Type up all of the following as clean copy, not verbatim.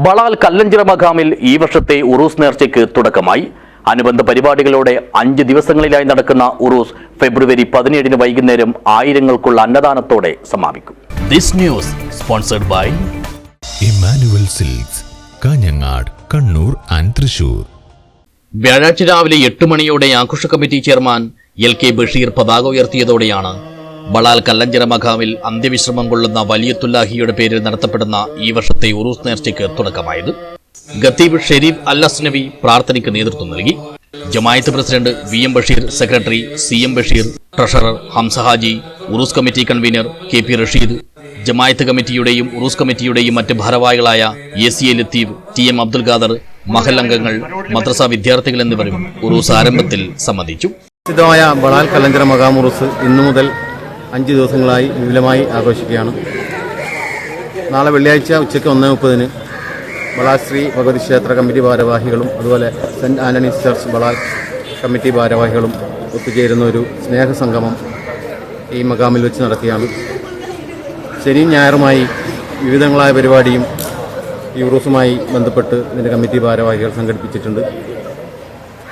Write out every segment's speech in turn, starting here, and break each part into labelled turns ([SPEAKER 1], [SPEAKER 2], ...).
[SPEAKER 1] ബളാൽ കല്ലഞ്ചിറ മഖാമിൽ ഈ വർഷത്തെ ഉറൂസ് നേർച്ചയ്ക്ക് തുടക്കമായി. അനുബന്ധ പരിപാടികളോടെ 5 ദിവസങ്ങളിലായി നടക്കുന്ന ഉറൂസ് ഫെബ്രുവരി 17 വൈകുന്നേരം ആയിരങ്ങൾക്കുള്ള അന്നദാനത്തോടെ സമാപിക്കും.
[SPEAKER 2] This news sponsored by
[SPEAKER 3] Emmanuel Silks, Kanhangad, Kannur and Thrissur.
[SPEAKER 2] വ്യാഴാഴ്ച രാവിലെ 8 മണിയോടെ ആഘോഷ കമ്മിറ്റി ചെയർമാൻ LK ബഷീർ പതാക ഉയർത്തിയതോടെയാണ് ബളാൽ കല്ലഞ്ചിറ മഖാമിൽ അന്ത്യവിശ്രമം കൊള്ളുന്ന വലിയത്തുല്ലാഹിയുടെ പേരിൽ നടത്തപ്പെടുന്ന ഈ വർഷത്തെ ഉറൂസ് നേർച്ചയ്ക്ക് തുടക്കമായത്. ഖത്തീബ് ഷെരീഫ് അൽ അസ്നവി പ്രാർത്ഥനയ്ക്ക് നേതൃത്വം നൽകി. ജമായത്ത് president VM Basheer, secretary CM Basheer, treasurer Hamza Haji, ഉറൂസ് കമ്മിറ്റി കൺവീനർ KP റഷീദ്, ജമായത്ത് കമ്മിറ്റിയുടെയും ഉറൂസ് കമ്മിറ്റിയുടെയും മറ്റ് ഭാരവാഹികളായ ACA ലത്തീഫ്, TM അബ്ദുൽ ഖാദർ, മഹല്ലംഗങ്ങൾ, മദ്രസ വിദ്യാർത്ഥികൾ എന്നിവരും ഉറൂസ് ആരംഭത്തിൽ സംബന്ധിച്ചു.
[SPEAKER 4] പ്രസിദ്ധമായ ബളാൽ കല്ലഞ്ചിറ മഖാം ഉറൂസ് ഇന്നു മുതൽ 5 ദിവസങ്ങളായി വിപുലമായി ആഘോഷിക്കുകയാണ്. നാളെ വെള്ളിയാഴ്ച ഉച്ചയ്ക്ക് 1:30 ബളാൽ ശ്രീ ഭഗവതി ക്ഷേത്ര കമ്മിറ്റി ഭാരവാഹികളും അതുപോലെ Saint Antony's church Balal committee ഭാരവാഹികളും ഒത്തുചേരുന്ന ഒരു സ്നേഹസംഗമം ഈ മഖാമിൽ വെച്ച് നടത്തിയാണ്. ശനിയും ഞായറുമായി വിവിധങ്ങളായ പരിപാടിയും ഈ ഉറൂസുമായി ബന്ധപ്പെട്ട് ഇതിൻ്റെ കമ്മിറ്റി ഭാരവാഹികൾ സംഘടിപ്പിച്ചിട്ടുണ്ട്.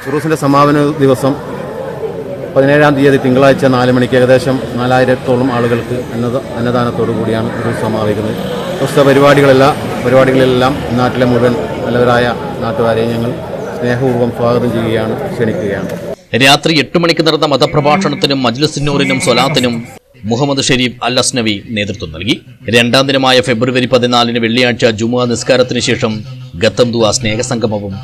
[SPEAKER 4] ഉറൂസിൻ്റെ സമാപന ദിവസം 17-ാം തീയതി തിങ്കളാഴ്ച 4 മണിക്ക് ഏകദേശം 4000-ഓളം ആളുകൾക്ക് അന്നദാനത്തോടു കൂടിയാണ് ഉറൂസ് സമാപിക്കുന്നത്. പ്രസ്തുത പരിപാടികളിലെല്ലാം നാട്ടിലെ മുഴുവൻ നല്ലവരായ നാട്ടുകാരെ ഞങ്ങൾ സ്നേഹപൂർവ്വം സ്വാഗതം ചെയ്യുകയാണ്, ക്ഷണിക്കുകയാണ്.
[SPEAKER 2] രാത്രി 8 മണിക്ക് നടന്ന മതപ്രഭാഷണത്തിനും മജ്ലിസുന്നൂറിനും സ്വലാത്തിനും മുഹമ്മദ് ഷെരീഫ് അൽ അസ്നവി നേതൃത്വം നൽകി. 2ാം ദിനമായ ഫെബ്രുവരി 14 വെള്ളിയാഴ്ച ജുമുഅ നിസ്കാരത്തിന് ശേഷം ഗത്തം ദുആ സ്നേഹസംഗമവും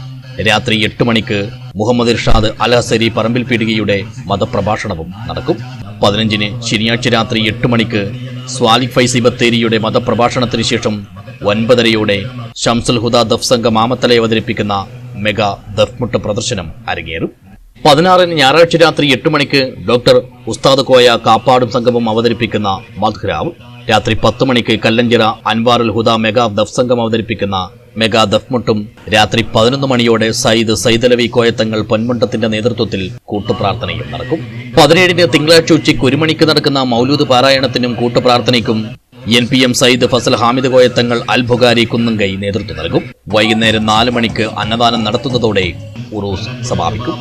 [SPEAKER 2] രാത്രി 8 മണിക്ക് മുഹമ്മദ് ഇർഷാദ് അൽ ഹസരി പറമ്പിൽ പീടികയുടെ മതപ്രഭാഷണവും നടക്കും. 15-ന് ശനിയാഴ്ച രാത്രി 8 മണിക്ക് സ്വാലിഹ് ഫൈസി ബത്തേരിയുടെ മതപ്രഭാഷണത്തിന് ശേഷം 9:30 ഷംസുൽ ഹുദ ദഫ് സംഘം ആമത്തലയെ അവതരിപ്പിക്കുന്ന മെഗാ ദഫ്മുട്ട് പ്രദർശനം അരങ്ങേറും. 16-ന് ഞായറാഴ്ച രാത്രി 8 മണിക്ക് ഡോക്ടർ ഉസ്താദ് കോയ കാപ്പാടും സംഘവും അവതരിപ്പിക്കുന്ന മദ്ഹ്റാവ്. രാത്രി 10 മണിക്ക് കല്ലഞ്ചിറ അൻവാറുൽ ഹുദ മെഗാ ദഫ് സംഘം അവതരിപ്പിക്കുന്ന മെഗാ ദഫ്മുട്ടും രാത്രി 11 മണിയോടെ സൈദലവി കോയത്തങ്ങൾ പൊന്മുണ്ടത്തിന്റെ നേതൃത്വത്തിൽ കൂട്ടുപ്രാർത്ഥനയും നടക്കും. 17-ന് തിങ്കളാഴ്ച ഉച്ചയ്ക്ക് 1 മണിക്ക് നടക്കുന്ന മൗലൂദ് പാരായണത്തിനും കൂട്ടുപ്രാർത്ഥനയ്ക്കും NPM സയ്യിദ് ഫസൽ ഹാമിദ് കോയത്തങ്ങൾ അൽ ബുഖാരി കുന്നംകൈ നേതൃത്വം നൽകും. വൈകുന്നേരം 4 മണിക്ക് അന്നദാനം നടത്തുന്നതോടെ ഉറൂസ് സമാപിക്കും.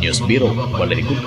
[SPEAKER 2] News bureau, Vellarikundu.